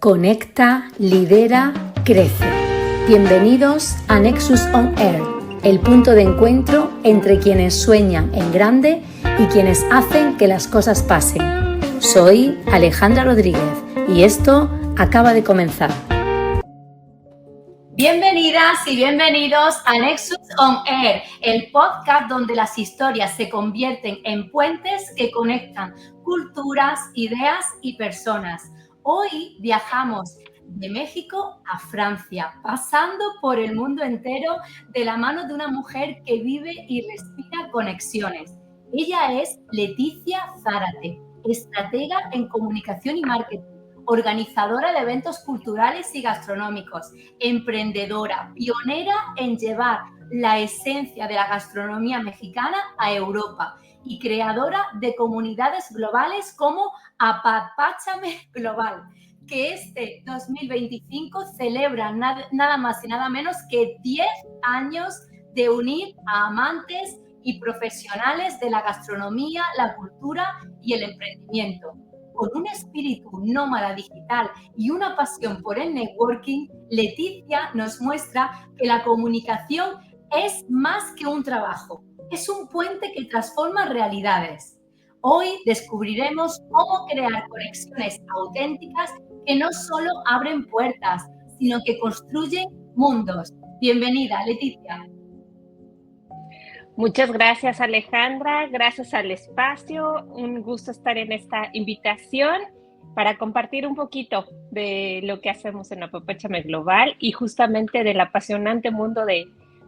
Conecta, lidera, crece. Bienvenidos a Nexus On Air, el punto de encuentro entre quienes sueñan en grande y quienes hacen que las cosas pasen. Soy Alejandra Rodríguez y esto acaba de comenzar. Bienvenidas y bienvenidos a Nexus On Air, el podcast donde las historias se convierten en puentes que conectan culturas, ideas y personas. Hoy viajamos de México a Francia, pasando por el mundo entero de la mano de una mujer que vive y respira conexiones. Ella es Leticia Zárate, estratega en comunicación y marketing, organizadora de eventos culturales y gastronómicos, emprendedora, pionera en llevar la esencia de la gastronomía mexicana a Europa y creadora de comunidades globales como Apapáchame Global, que este 2025 celebra nada más y nada menos que 10 años de unir a amantes y profesionales de la gastronomía, la cultura y el emprendimiento. Con un espíritu nómada digital y una pasión por el networking, Leticia nos muestra que la comunicación es más que un trabajo, es un puente que transforma realidades. Hoy descubriremos cómo crear conexiones auténticas que no solo abren puertas, sino que construyen mundos. Bienvenida, Leticia. Muchas gracias, Alejandra. Gracias al espacio. Un gusto estar en esta invitación para compartir un poquito de lo que hacemos en Apapáchame Global y justamente del apasionante mundo de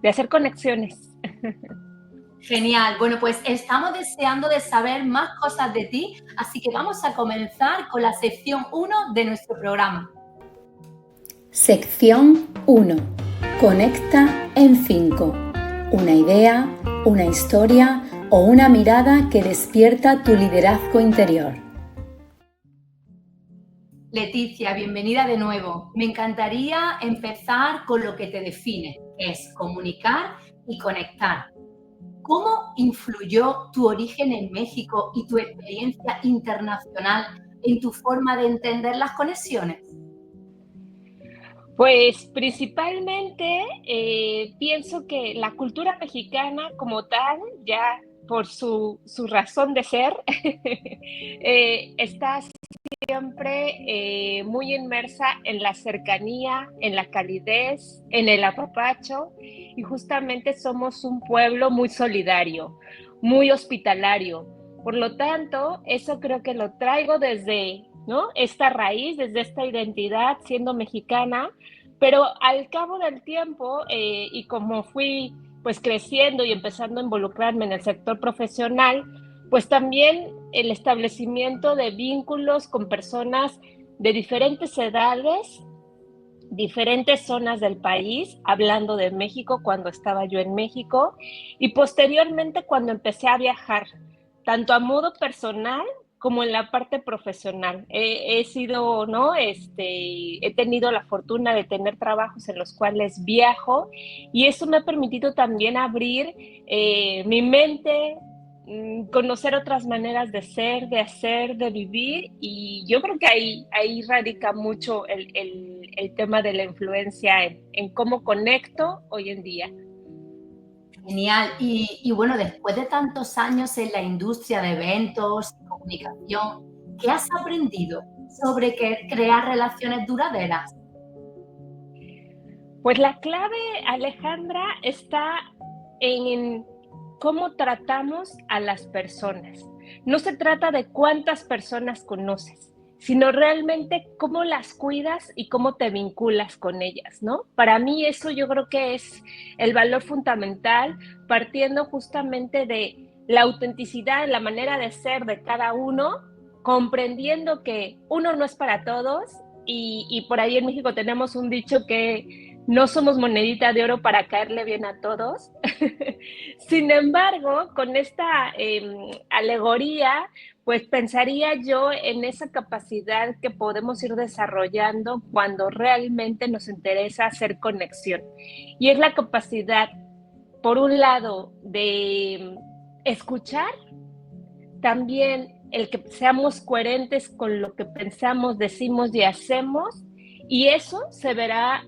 hacer conexiones. Genial. Bueno, pues estamos deseando de saber más cosas de ti, así que vamos a comenzar con la sección 1 de nuestro programa. Sección 1. Conecta en 5. Una idea, una historia o una mirada que despierta tu liderazgo interior. Leticia, bienvenida de nuevo. Me encantaría empezar con lo que te define, que es comunicar y conectar. ¿Cómo influyó tu origen en México y tu experiencia internacional en tu forma de entender las conexiones? Pues principalmente pienso que la cultura mexicana como tal, ya por su razón de ser, está siempre muy inmersa en la cercanía, en la calidez, en el apapacho, y justamente somos un pueblo muy solidario, muy hospitalario. Por lo tanto, eso creo que lo traigo desde, ¿no?, esta raíz, desde esta identidad siendo mexicana, pero al cabo del tiempo y como fui pues creciendo y empezando a involucrarme en el sector profesional, pues también el establecimiento de vínculos con personas de diferentes edades, diferentes zonas del país, hablando de México cuando estaba yo en México, y posteriormente cuando empecé a viajar, tanto a modo personal como en la parte profesional. He sido, ¿no? He tenido la fortuna de tener trabajos en los cuales viajo y eso me ha permitido también abrir mi mente, conocer otras maneras de ser, de hacer, de vivir, y yo creo que ahí radica mucho el tema de la influencia en cómo conecto hoy en día. Genial. Y bueno, después de tantos años en la industria de eventos y comunicación, ¿qué has aprendido sobre crear relaciones duraderas? Pues la clave, Alejandra, está en cómo tratamos a las personas. No se trata de cuántas personas conoces, sino realmente cómo las cuidas y cómo te vinculas con ellas, ¿no? Para mí eso yo creo que es el valor fundamental, partiendo justamente de la autenticidad, la manera de ser de cada uno, comprendiendo que uno no es para todos y por ahí en México tenemos un dicho que no somos monedita de oro para caerle bien a todos. Sin embargo, con esta alegoría, pues pensaría yo en esa capacidad que podemos ir desarrollando cuando realmente nos interesa hacer conexión. Y es la capacidad, por un lado, de escuchar, también el que seamos coherentes con lo que pensamos, decimos y hacemos, y eso se verá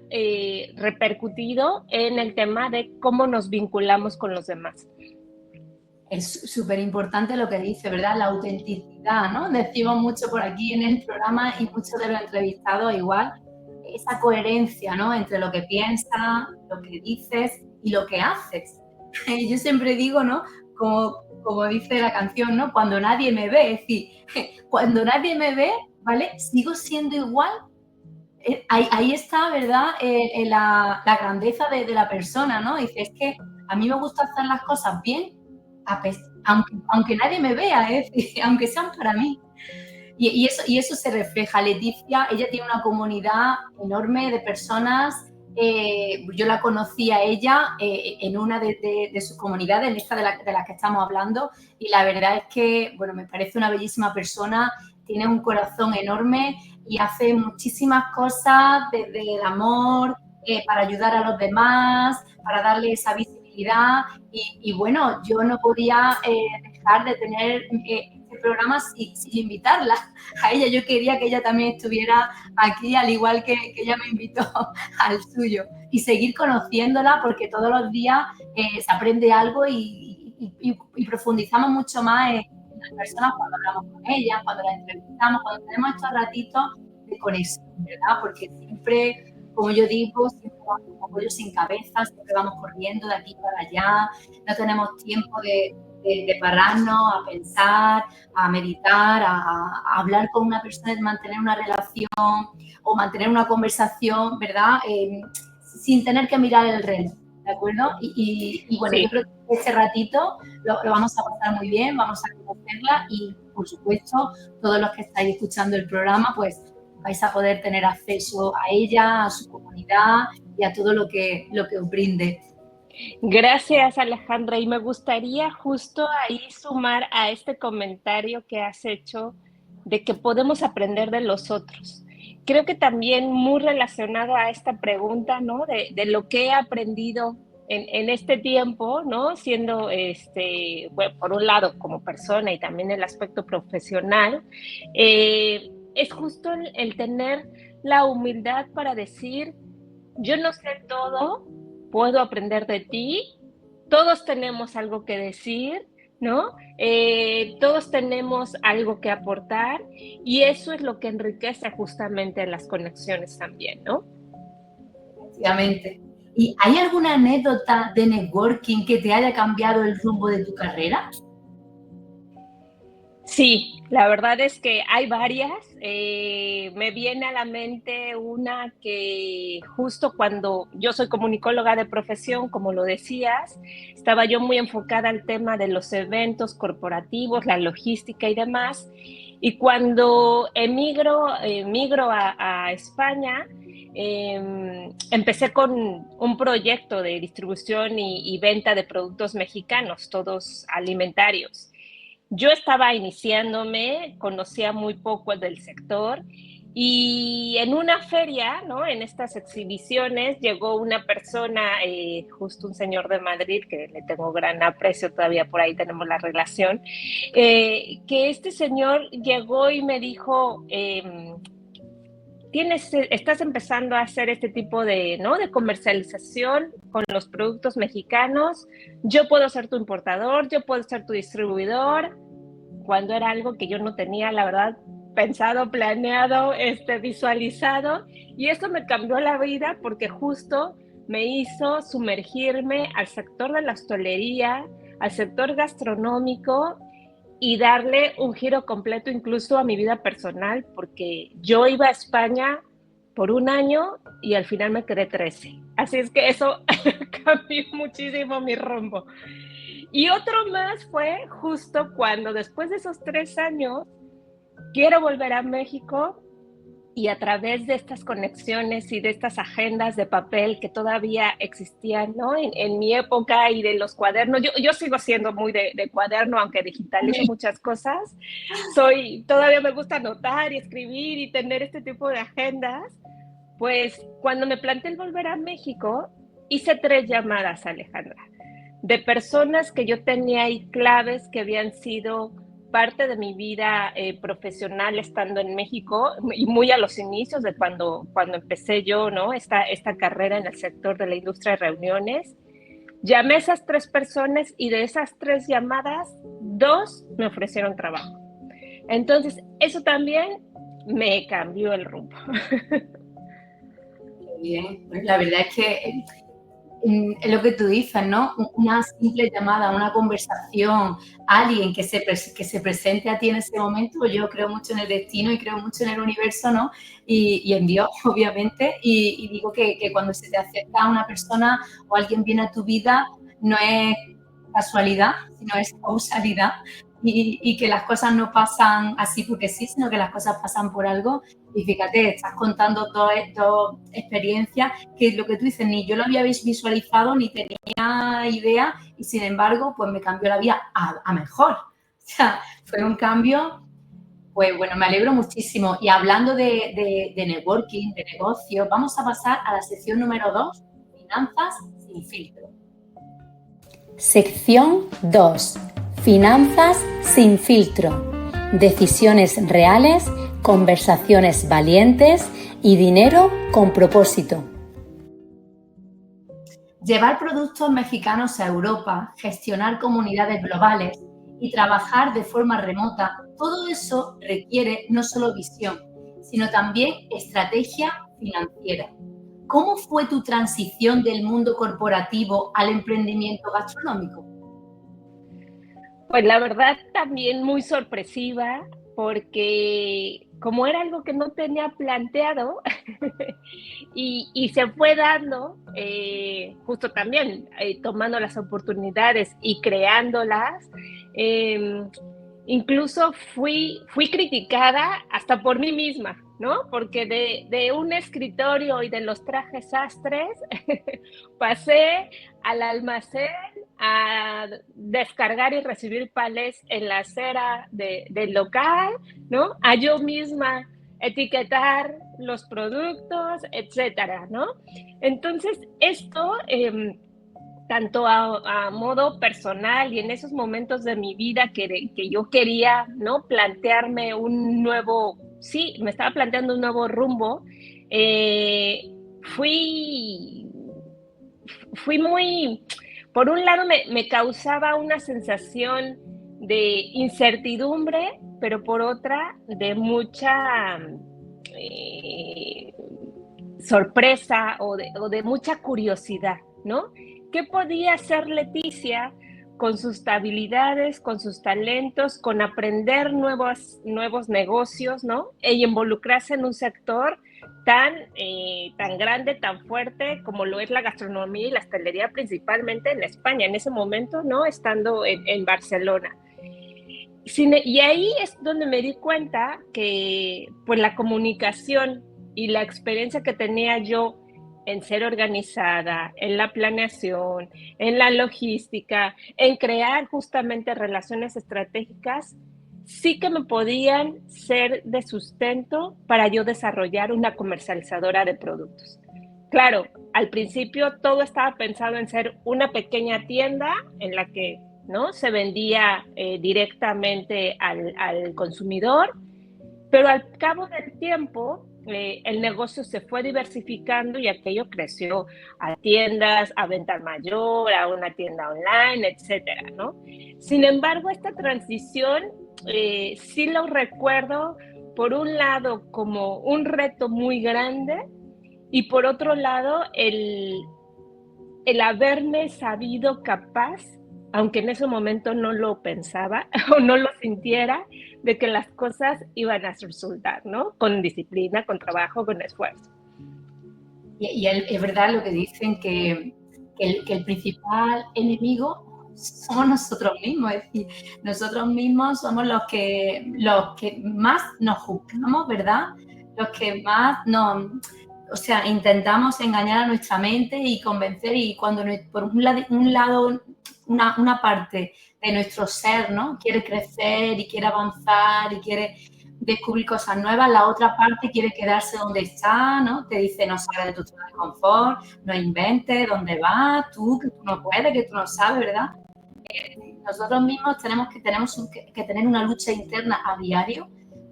repercutido en el tema de cómo nos vinculamos con los demás. Es súper importante lo que dice, ¿verdad? La autenticidad, ¿no? Decimos mucho por aquí en el programa y muchos de los entrevistados igual, esa coherencia, ¿no? Entre lo que piensas, lo que dices y lo que haces. Yo siempre digo, ¿no? Como dice la canción, ¿no? Cuando nadie me ve, es decir, cuando nadie me ve, ¿vale? Sigo siendo igual. Ahí está, ¿verdad? La grandeza de la persona, ¿no? Dice, es que a mí me gusta hacer las cosas bien, aunque nadie me vea, ¿eh? Aunque sean para mí. Y eso se refleja. Leticia, ella tiene una comunidad enorme de personas. Yo la conocí a ella en una de sus comunidades, en esta de las que estamos hablando, y la verdad es que, bueno, me parece una bellísima persona, tiene un corazón enorme y hace muchísimas cosas desde el amor, para ayudar a los demás, para darle esa visibilidad. Y bueno, yo no podía dejar de tener este programa sin invitarla a ella. Yo quería que ella también estuviera aquí, al igual que ella me invitó al suyo. Y seguir conociéndola, porque todos los días se aprende algo y profundizamos mucho más en las personas cuando hablamos con ellas, cuando las entrevistamos, cuando tenemos estos ratitos de conexión, ¿verdad? Porque siempre, como yo digo, siempre vamos como pollo sin cabeza, siempre vamos corriendo de aquí para allá, no tenemos tiempo de pararnos a pensar, a meditar, a hablar con una persona, mantener una relación o mantener una conversación, ¿verdad? Sin tener que mirar el reloj, ¿de acuerdo? Y bueno, sí. Yo creo que ese ratito lo vamos a pasar muy bien, vamos a conocerla y, por supuesto, todos los que estáis escuchando el programa, pues vais a poder tener acceso a ella, a su comunidad y a todo lo que os brinde. Gracias, Alejandra. Y me gustaría justo ahí sumar a este comentario que has hecho de que podemos aprender de los otros. Creo que también muy relacionado a esta pregunta, ¿no? De lo que he aprendido en este tiempo, ¿no? Siendo, bueno, por un lado, como persona y también el aspecto profesional, es justo el tener la humildad para decir, yo no sé todo, puedo aprender de ti, todos tenemos algo que decir, ¿no? Todos tenemos algo que aportar y eso es lo que enriquece justamente las conexiones también, ¿no? Efectivamente. ¿Y hay alguna anécdota de networking que te haya cambiado el rumbo de tu carrera? Sí, la verdad es que hay varias. Me viene a la mente una que justo cuando yo soy comunicóloga de profesión, como lo decías, estaba yo muy enfocada al tema de los eventos corporativos, la logística y demás. Y cuando migro a España, empecé con un proyecto de distribución y venta de productos mexicanos, todos alimentarios. Yo estaba iniciándome, conocía muy poco del sector y en una feria, ¿no? En estas exhibiciones, llegó una persona, justo un señor de Madrid, que le tengo gran aprecio, todavía por ahí tenemos la relación, que este señor llegó y me dijo, estás empezando a hacer este tipo de, ¿no? de comercialización con los productos mexicanos, yo puedo ser tu importador, yo puedo ser tu distribuidor, cuando era algo que yo no tenía, la verdad, pensado, planeado, visualizado, y eso me cambió la vida porque justo me hizo sumergirme al sector de la hostelería, al sector gastronómico y darle un giro completo incluso a mi vida personal, porque yo iba a España por un año y al final me quedé 13. Así es que eso cambió muchísimo mi rumbo. Y otro más fue justo cuando después de esos 3 años quiero volver a México y a través de estas conexiones y de estas agendas de papel que todavía existían, ¿no? En mi época y de los cuadernos, yo sigo siendo muy de cuaderno, aunque digitalizo muchas cosas, todavía me gusta anotar y escribir y tener este tipo de agendas, pues cuando me planteé el volver a México, hice 3 llamadas, Alejandra, de personas que yo tenía ahí claves que habían sido parte de mi vida profesional estando en México y muy a los inicios de cuando empecé yo, ¿no? Esta carrera en el sector de la industria de reuniones. Llamé a esas 3 personas y de esas 3 llamadas, 2 me ofrecieron trabajo. Entonces, eso también me cambió el rumbo. Bien, pues la verdad es que es lo que tú dices, ¿no? Una simple llamada, una conversación, alguien que se presente a ti en ese momento. Yo creo mucho en el destino y creo mucho en el universo, ¿no? Y en Dios, obviamente. Y digo que cuando se te acerca una persona o alguien viene a tu vida, no es casualidad, sino es causalidad. Y que las cosas no pasan así porque sí, sino que las cosas pasan por algo. Y fíjate, estás contando dos experiencias que es lo que tú dices, ni yo lo había visualizado, ni tenía idea, y sin embargo, pues me cambió la vida a mejor. O sea, fue un cambio, pues bueno, me alegro muchísimo. Y hablando de networking, de negocios, vamos a pasar a la sección número 2, finanzas sin filtro. Sección 2, finanzas sin filtro. Decisiones reales, conversaciones valientes y dinero con propósito. Llevar productos mexicanos a Europa, gestionar comunidades globales y trabajar de forma remota, todo eso requiere no solo visión, sino también estrategia financiera. ¿Cómo fue tu transición del mundo corporativo al emprendimiento gastronómico? Pues la verdad también muy sorpresiva, porque como era algo que no tenía planteado y se fue dando, justo también tomando las oportunidades y creándolas, eh, incluso fui criticada hasta por mí misma, ¿no? Porque de un escritorio y de los trajes sastres pasé al almacén a descargar y recibir palés en la acera del local, ¿no? A yo misma etiquetar los productos, etcétera, ¿no? Entonces, esto, tanto a modo personal y en esos momentos de mi vida que yo quería, ¿no? Plantearme un nuevo, sí, me estaba planteando un nuevo rumbo, fui muy, por un lado me causaba una sensación de incertidumbre, pero por otra de mucha sorpresa o de mucha curiosidad, ¿no? ¿Qué podía hacer Leticia con sus habilidades, con sus talentos, con aprender nuevos negocios, ¿no? Y involucrarse en un sector tan grande, tan fuerte como lo es la gastronomía y la hostelería, principalmente en España, en ese momento, ¿no? Estando en Barcelona. Y ahí es donde me di cuenta que pues la comunicación y la experiencia que tenía yo en ser organizada, en la planeación, en la logística, en crear justamente relaciones estratégicas, sí que me podían ser de sustento para yo desarrollar una comercializadora de productos. Claro, al principio todo estaba pensado en ser una pequeña tienda en la que, ¿no?, se vendía directamente al consumidor, pero al cabo del tiempo el negocio se fue diversificando y aquello creció a tiendas, a venta al mayor, a una tienda online, etcétera, ¿no? Sin embargo, esta transición sí lo recuerdo, por un lado, como un reto muy grande y por otro lado, el haberme sabido capaz, aunque en ese momento no lo pensaba o no lo sintiera, de que las cosas iban a resultar, ¿no? Con disciplina, con trabajo, con esfuerzo. Y es verdad lo que dicen que el principal enemigo somos nosotros mismos, es decir, nosotros mismos somos los que más nos juzgamos, ¿verdad? Los que más o sea, intentamos engañar a nuestra mente y convencer, y cuando por un lado una parte de nuestro ser, ¿no?, quiere crecer y quiere avanzar y quiere descubrir cosas nuevas, la otra parte quiere quedarse donde está, ¿no? Te dice, no sales de tu zona de confort, no inventes, ¿dónde vas? Tú, que tú no puedes, que tú no sabes, ¿verdad? nosotros mismos tenemos que tener una lucha interna a diario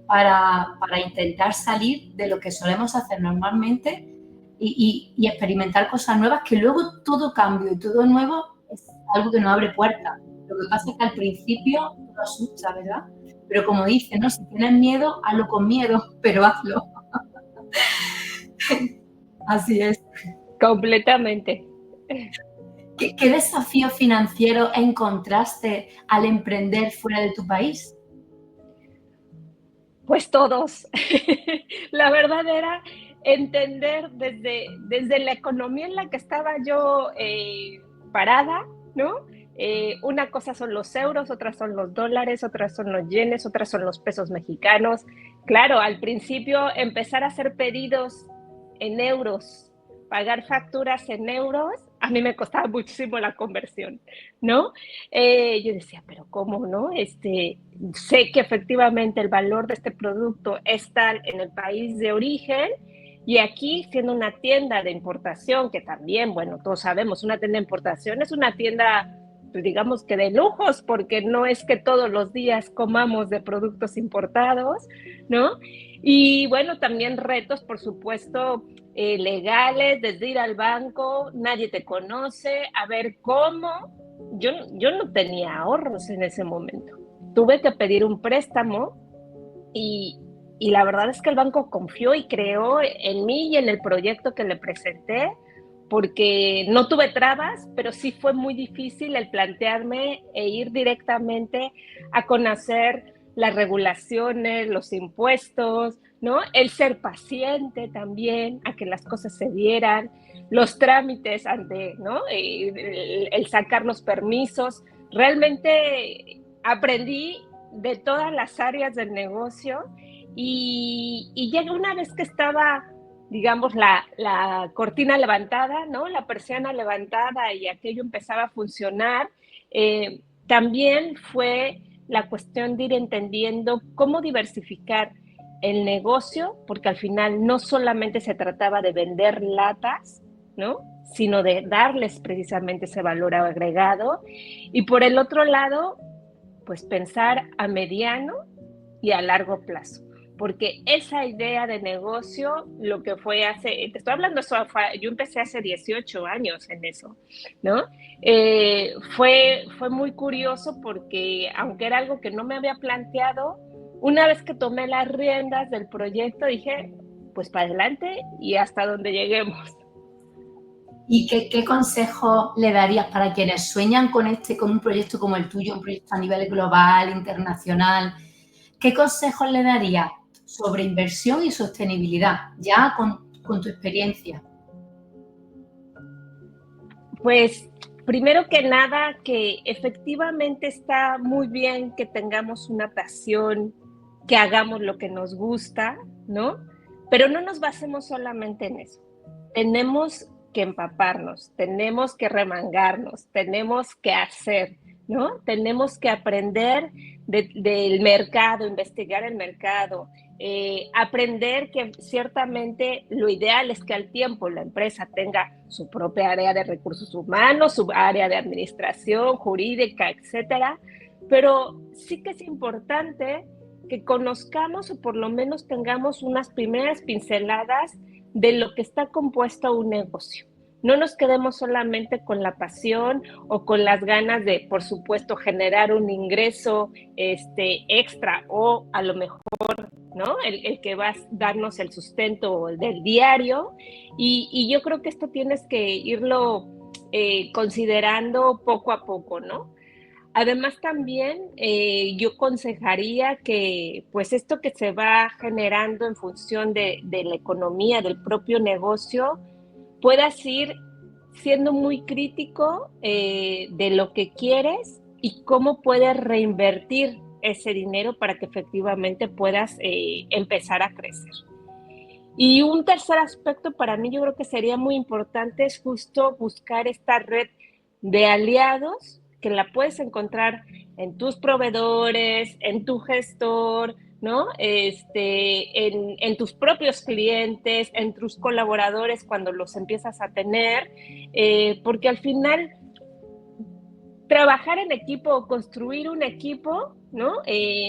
para intentar salir de lo que solemos hacer normalmente y experimentar cosas nuevas, que luego todo cambio y todo nuevo es algo que nos abre puertas. Lo que pasa es que al principio todo asusta, ¿verdad? Pero como dicen, ¿no? Si tienes miedo, hazlo con miedo, pero hazlo. Así es. Completamente. ¿Qué desafíos financieros encontraste al emprender fuera de tu país? Pues todos. La verdad era entender desde la economía en la que estaba yo parada, ¿no? Una cosa son los euros, otras son los dólares, otras son los yenes, otras son los pesos mexicanos. Claro, al principio empezar a hacer pedidos en euros, pagar facturas en euros, a mí me costaba muchísimo la conversión, ¿no? Yo decía, pero ¿cómo, no? Sé que efectivamente el valor de este producto es tal en el país de origen y aquí siendo una tienda de importación, que también, bueno, todos sabemos, una tienda de importación es una tienda, pues digamos que de lujos, porque no es que todos los días comamos de productos importados, ¿no? Y bueno, también retos, por supuesto, legales, desde ir al banco, nadie te conoce, a ver cómo. Yo no tenía ahorros en ese momento. Tuve que pedir un préstamo y, y la verdad es que el banco confió y creó en mí y en el proyecto que le presenté, porque no tuve trabas, pero sí fue muy difícil el plantearme e ir directamente a conocer las regulaciones, los impuestos, ¿no? El ser paciente también, a que las cosas se dieran, los trámites ante, ¿no? El sacar los permisos. Realmente aprendí de todas las áreas del negocio y ya una vez que estaba, digamos, la cortina levantada, ¿no? La persiana levantada y aquello empezaba a funcionar, también fue la cuestión de ir entendiendo cómo diversificar el negocio, porque al final no solamente se trataba de vender latas, ¿no? Sino de darles precisamente ese valor agregado. Y por el otro lado, pues pensar a mediano y a largo plazo. Porque esa idea de negocio, lo que fue te estoy hablando, yo empecé hace 18 años en eso, ¿no? Fue muy curioso porque, aunque era algo que no me había planteado, una vez que tomé las riendas del proyecto, dije, pues para adelante y hasta donde lleguemos. ¿Y qué consejo le darías para quienes sueñan con un proyecto como el tuyo, un proyecto a nivel global, internacional? ¿Qué consejos le darías sobre inversión y sostenibilidad, ya con tu experiencia? Pues primero que nada, que efectivamente está muy bien que tengamos una pasión, que hagamos lo que nos gusta, ¿no? Pero no nos basemos solamente en eso. Tenemos que empaparnos, tenemos que remangarnos, tenemos que hacer, ¿no? Tenemos que aprender del mercado, investigar el mercado, aprender que ciertamente lo ideal es que al tiempo la empresa tenga su propia área de recursos humanos, su área de administración, jurídica, etcétera, pero sí que es importante que conozcamos o por lo menos tengamos unas primeras pinceladas de lo que está compuesto un negocio. No nos quedemos solamente con la pasión o con las ganas de, por supuesto, generar un ingreso extra o a lo mejor, ¿no? El que va a darnos el sustento del diario. Y yo creo que esto tienes que irlo considerando poco a poco, ¿no? Además también yo aconsejaría que pues esto que se va generando en función de la economía, del propio negocio, puedas ir siendo muy crítico de lo que quieres y cómo puedes reinvertir ese dinero para que efectivamente puedas empezar a crecer. Y un tercer aspecto para mí yo creo que sería muy importante es justo buscar esta red de aliados que la puedes encontrar en tus proveedores, en tu gestor, ¿no? En tus propios clientes, en tus colaboradores cuando los empiezas a tener, porque al final trabajar en equipo o construir un equipo, ¿no?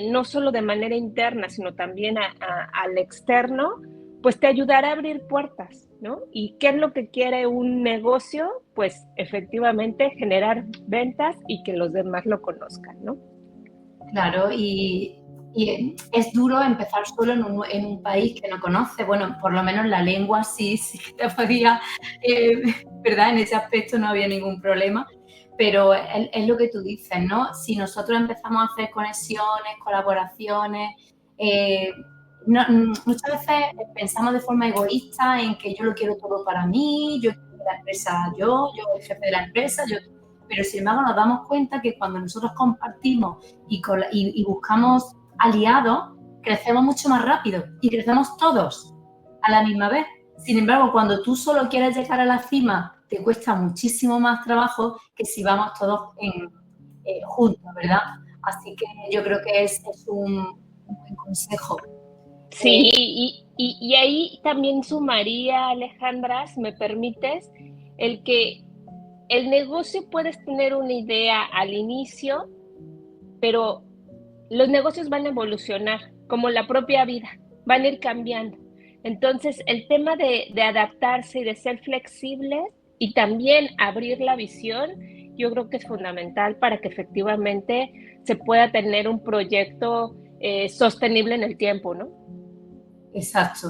No solo de manera interna, sino también al externo, pues te ayudará a abrir puertas, ¿no? ¿Y qué es lo que quiere un negocio? Pues efectivamente generar ventas y que los demás lo conozcan, ¿no? Claro, y es duro empezar solo en un país que no conoce. Bueno, por lo menos la lengua sí que te podía, ¿verdad? En ese aspecto no había ningún problema. Pero es lo que tú dices, ¿no? Si nosotros empezamos a hacer conexiones, colaboraciones, muchas veces pensamos de forma egoísta en que yo lo quiero todo para mí, yo quiero que la empresa, yo el jefe de la empresa, pero sin embargo nos damos cuenta que cuando nosotros compartimos y buscamos aliados, crecemos mucho más rápido y crecemos todos a la misma vez. Sin embargo, cuando tú solo quieres llegar a la cima, te cuesta muchísimo más trabajo que si vamos todos juntos, ¿verdad? Así que yo creo que es un buen consejo. Sí, y ahí también sumaría, Alejandra, si me permites, el que el negocio puedes tener una idea al inicio, pero los negocios van a evolucionar, como la propia vida, van a ir cambiando. Entonces, el tema de adaptarse y de ser flexibles y también abrir la visión, yo creo que es fundamental para que efectivamente se pueda tener un proyecto sostenible en el tiempo, ¿no? Exacto,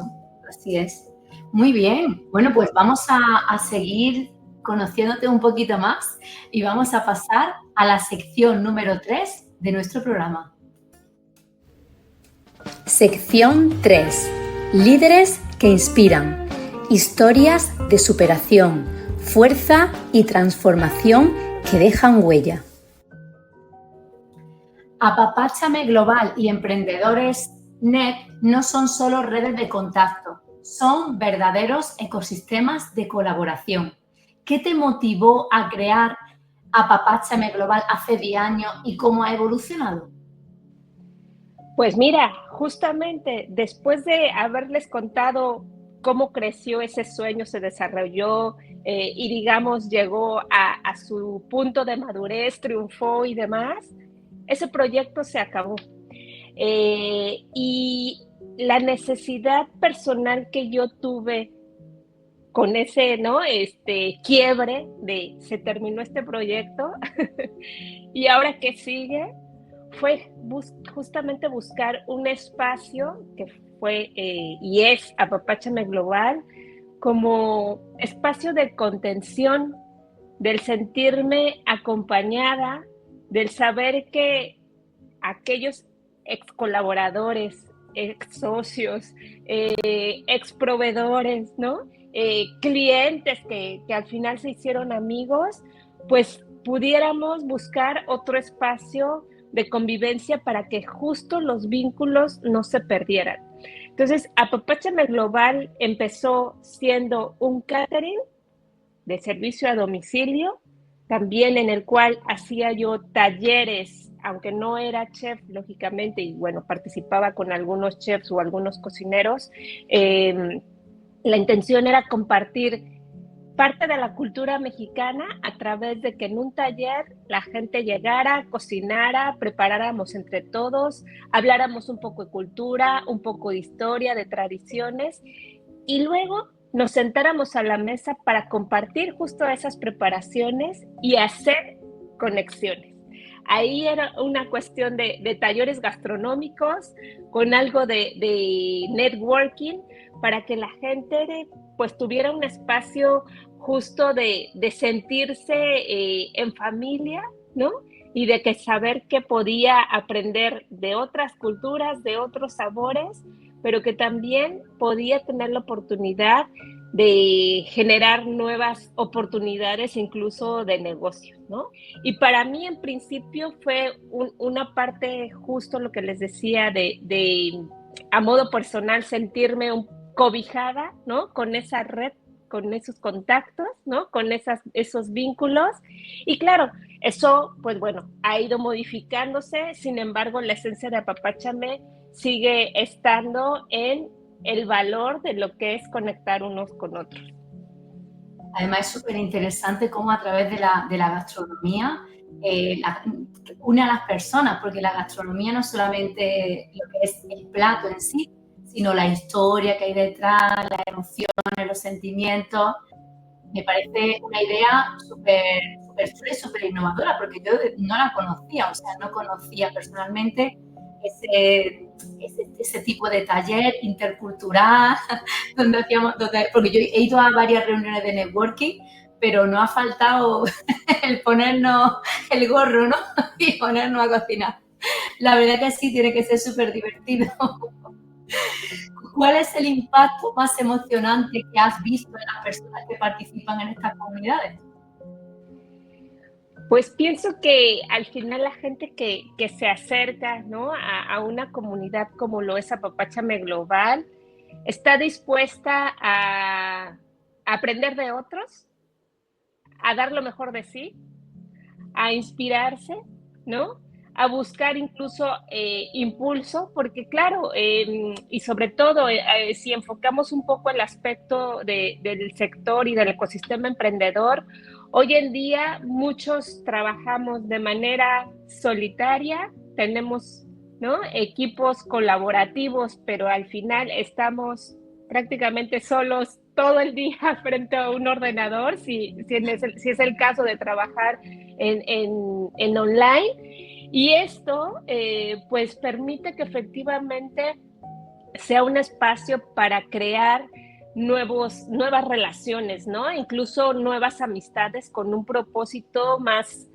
así es. Muy bien. Bueno, pues vamos a seguir conociéndote un poquito más y vamos a pasar a la sección número 3 de nuestro programa. Sección 3. Líderes que inspiran. Historias de superación, fuerza y transformación que dejan huella. Apapáchame Global y Emprendedores Net no son solo redes de contacto, son verdaderos ecosistemas de colaboración. ¿Qué te motivó a crear Apapáchame Global hace 10 años y cómo ha evolucionado? Pues mira, justamente después de haberles contado cómo creció ese sueño, se desarrolló y digamos llegó a su punto de madurez, triunfó y demás, ese proyecto se acabó. Y la necesidad personal que yo tuve con ese, ¿no? Quiebre de se terminó este proyecto y ahora qué sigue, fue justamente buscar un espacio que fue y es Apapáchame Global como espacio de contención, del sentirme acompañada, del saber que aquellos ex colaboradores, ex socios, ex proveedores, ¿no? Clientes que al final se hicieron amigos, pues pudiéramos buscar otro espacio de convivencia para que justo los vínculos no se perdieran. Entonces, Apapáchame Global empezó siendo un catering de servicio a domicilio, también en el cual hacía yo talleres, aunque no era chef, lógicamente, y bueno, participaba con algunos chefs o algunos cocineros. La intención era compartir parte de la cultura mexicana a través de que en un taller la gente llegara, cocinara, preparáramos entre todos, habláramos un poco de cultura, un poco de historia, de tradiciones, y luego nos sentáramos a la mesa para compartir justo esas preparaciones y hacer conexiones. Ahí era una cuestión de talleres gastronómicos con algo de networking para que la gente pues tuviera un espacio justo de sentirse en familia, ¿no? Y de que saber que podía aprender de otras culturas, de otros sabores, pero que también podía tener la oportunidad de generar nuevas oportunidades incluso de negocio, ¿no? Y para mí en principio fue una parte justo lo que les decía de a modo personal sentirme cobijada, ¿no? Con esa red, con esos contactos, ¿no? Con esos vínculos. Y claro, eso, pues bueno, ha ido modificándose, sin embargo, la esencia de Apapáchame sigue estando en el valor de lo que es conectar unos con otros. Además es súper interesante cómo a través de la gastronomía que une a las personas, porque la gastronomía no es solamente lo que es el plato en sí, sino la historia que hay detrás, las emociones, los sentimientos. Me parece una idea súper chula y súper innovadora, porque yo no la conocía, o sea, no conocía personalmente ese tipo de taller intercultural, porque yo he ido a varias reuniones de networking, pero no ha faltado el ponernos el gorro, ¿no? Y ponernos a cocinar. La verdad que sí, tiene que ser súper divertido. ¿Cuál es el impacto más emocionante que has visto en las personas que participan en estas comunidades? Pues pienso que al final la gente que se acerca, ¿no?, a una comunidad como lo es Apapáchame Global, está dispuesta a aprender de otros, a dar lo mejor de sí, a inspirarse, ¿no? A buscar incluso impulso, porque claro, y sobre todo si enfocamos un poco el aspecto del sector y del ecosistema emprendedor, hoy en día muchos trabajamos de manera solitaria, tenemos, ¿no?, equipos colaborativos, pero al final estamos prácticamente solos todo el día frente a un ordenador, si es el caso de trabajar en online. Y esto pues permite que efectivamente sea un espacio para crear nuevas relaciones, ¿no? Incluso nuevas amistades con un propósito más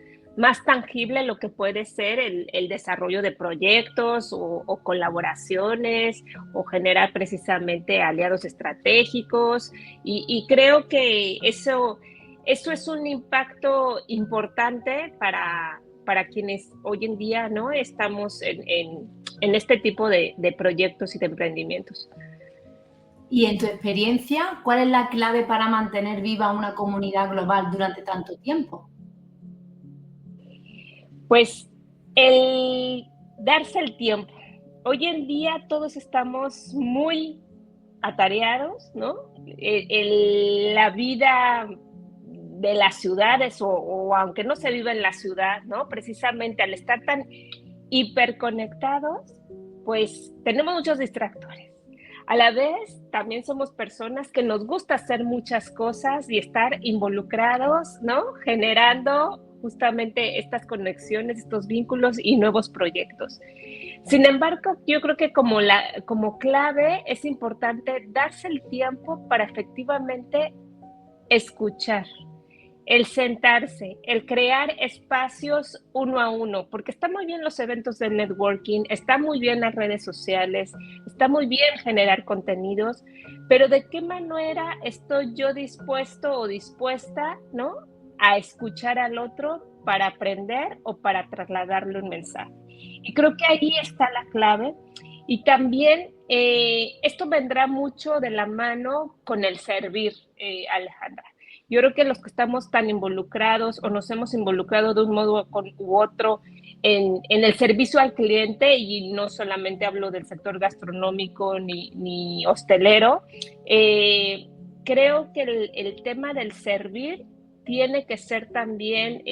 tangible, lo que puede ser el desarrollo de proyectos o colaboraciones o generar precisamente aliados estratégicos. Y creo que eso es un impacto importante para quienes hoy en día, ¿no?, estamos en este tipo de proyectos y de emprendimientos. Y en tu experiencia, ¿cuál es la clave para mantener viva una comunidad global durante tanto tiempo? Pues el darse el tiempo. Hoy en día todos estamos muy atareados, ¿no? La vida de las ciudades o aunque no se vive en la ciudad, ¿no? Precisamente al estar tan hiperconectados, pues tenemos muchos distractores. A la vez, también somos personas que nos gusta hacer muchas cosas y estar involucrados, ¿no? Generando justamente estas conexiones, estos vínculos y nuevos proyectos. Sin embargo, yo creo que como clave es importante darse el tiempo para efectivamente escuchar, el sentarse, el crear espacios uno a uno, porque está muy bien los eventos de networking, está muy bien las redes sociales, está muy bien generar contenidos, pero ¿de qué manera estoy yo dispuesto o dispuesta, ¿no?, a escuchar al otro para aprender o para trasladarle un mensaje? Y creo que ahí está la clave. Y también esto vendrá mucho de la mano con el servir, Alejandra. Yo creo que los que estamos tan involucrados o nos hemos involucrado de un modo u otro en el servicio al cliente, y no solamente hablo del sector gastronómico ni hostelero, creo que el tema del servir tiene que ser también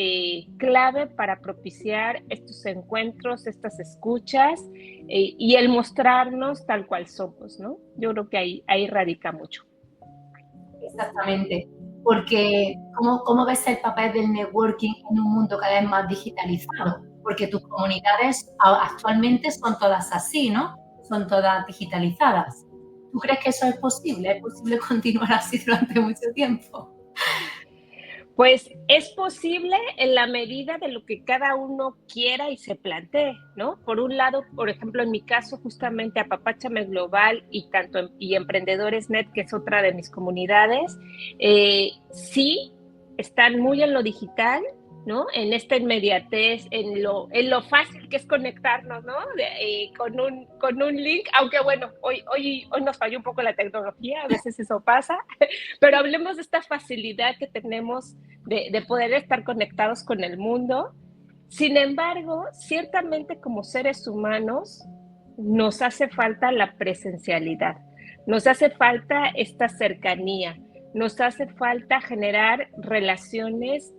clave para propiciar estos encuentros, estas escuchas y el mostrarnos tal cual somos, ¿no? Yo creo que ahí radica mucho. Exactamente, porque ¿cómo ves el papel del networking en un mundo cada vez más digitalizado? Porque tus comunidades actualmente son todas así, ¿no? Son todas digitalizadas. ¿Tú crees que eso es posible? ¿Es posible continuar así durante mucho tiempo? Pues es posible en la medida de lo que cada uno quiera y se plantee, ¿no? Por un lado, por ejemplo, en mi caso, justamente Apapáchame Global y Emprendedores Net, que es otra de mis comunidades, sí están muy en lo digital, ¿no? En esta inmediatez, en lo fácil que es conectarnos, ¿no? Con un link, aunque bueno, hoy nos falló un poco la tecnología, a veces eso pasa, pero hablemos de esta facilidad que tenemos de poder estar conectados con el mundo. Sin embargo, ciertamente como seres humanos nos hace falta la presencialidad, nos hace falta esta cercanía, nos hace falta generar relaciones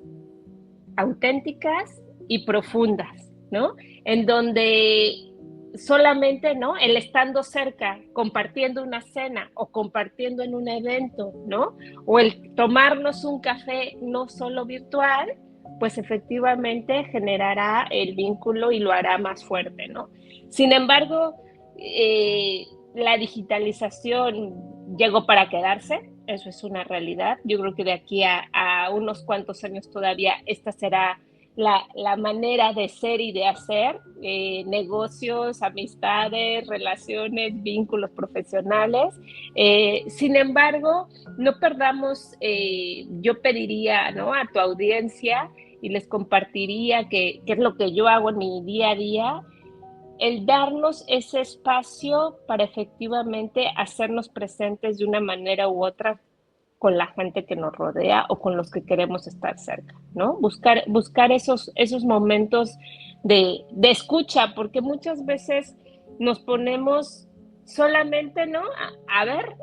auténticas y profundas, ¿no? En donde solamente, ¿no? El estando cerca, compartiendo una cena o compartiendo en un evento, ¿no? O el tomarnos un café no solo virtual, pues efectivamente generará el vínculo y lo hará más fuerte, ¿no? Sin embargo, la digitalización llegó para quedarse, eso es una realidad. Yo creo que de aquí a unos cuantos años todavía esta será la manera de ser y de hacer negocios, amistades, relaciones, vínculos profesionales. Sin embargo, no perdamos, yo pediría, ¿no?, a tu audiencia y les compartiría que es lo que yo hago en mi día a día, el darnos ese espacio para efectivamente hacernos presentes de una manera u otra con la gente que nos rodea o con los que queremos estar cerca, ¿no? Buscar esos momentos de escucha, porque muchas veces nos ponemos solamente, ¿no?, a ver,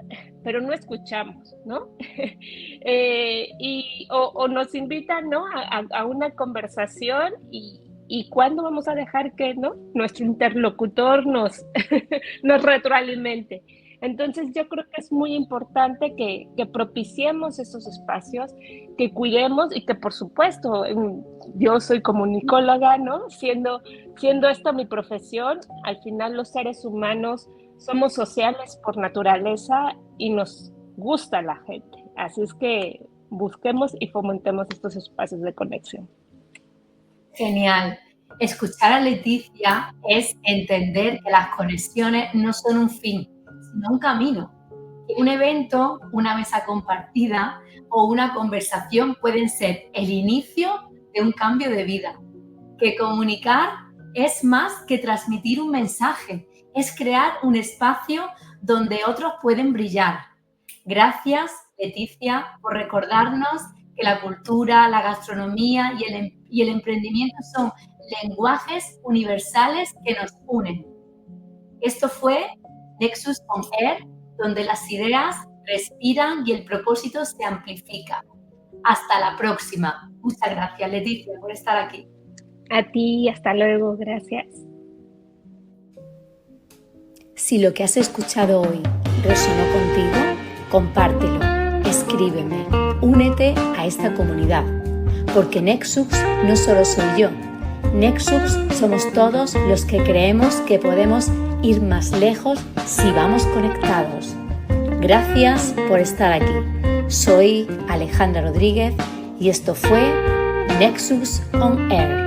pero no escuchamos, ¿no? O nos invitan, ¿no?, a una conversación y cuándo vamos a dejar que, ¿no?, nuestro interlocutor nos retroalimente. Entonces yo creo que es muy importante que propiciemos esos espacios, que cuidemos y que por supuesto, yo soy comunicóloga, ¿no? Siendo esta mi profesión, al final los seres humanos somos sociales por naturaleza y nos gusta la gente. Así es que busquemos y fomentemos estos espacios de conexión. Genial. Escuchar a Leticia es entender que las conexiones no son un fin, sino un camino. Que un evento, una mesa compartida o una conversación pueden ser el inicio de un cambio de vida. Que comunicar es más que transmitir un mensaje, es crear un espacio donde otros pueden brillar. Gracias, Leticia, por recordarnos que la cultura, la gastronomía y el emprendimiento son lenguajes universales que nos unen. Esto fue Nexus on Air, donde las ideas respiran y el propósito se amplifica. Hasta la próxima. Muchas gracias, Leticia, por estar aquí. A ti, hasta luego, gracias. Si lo que has escuchado hoy resonó contigo, compártelo, escríbeme, únete a esta comunidad, porque Nexus no solo soy yo, Nexus somos todos los que creemos que podemos ir más lejos si vamos conectados. Gracias por estar aquí. Soy Alejandra Rodríguez y esto fue Nexus on Air.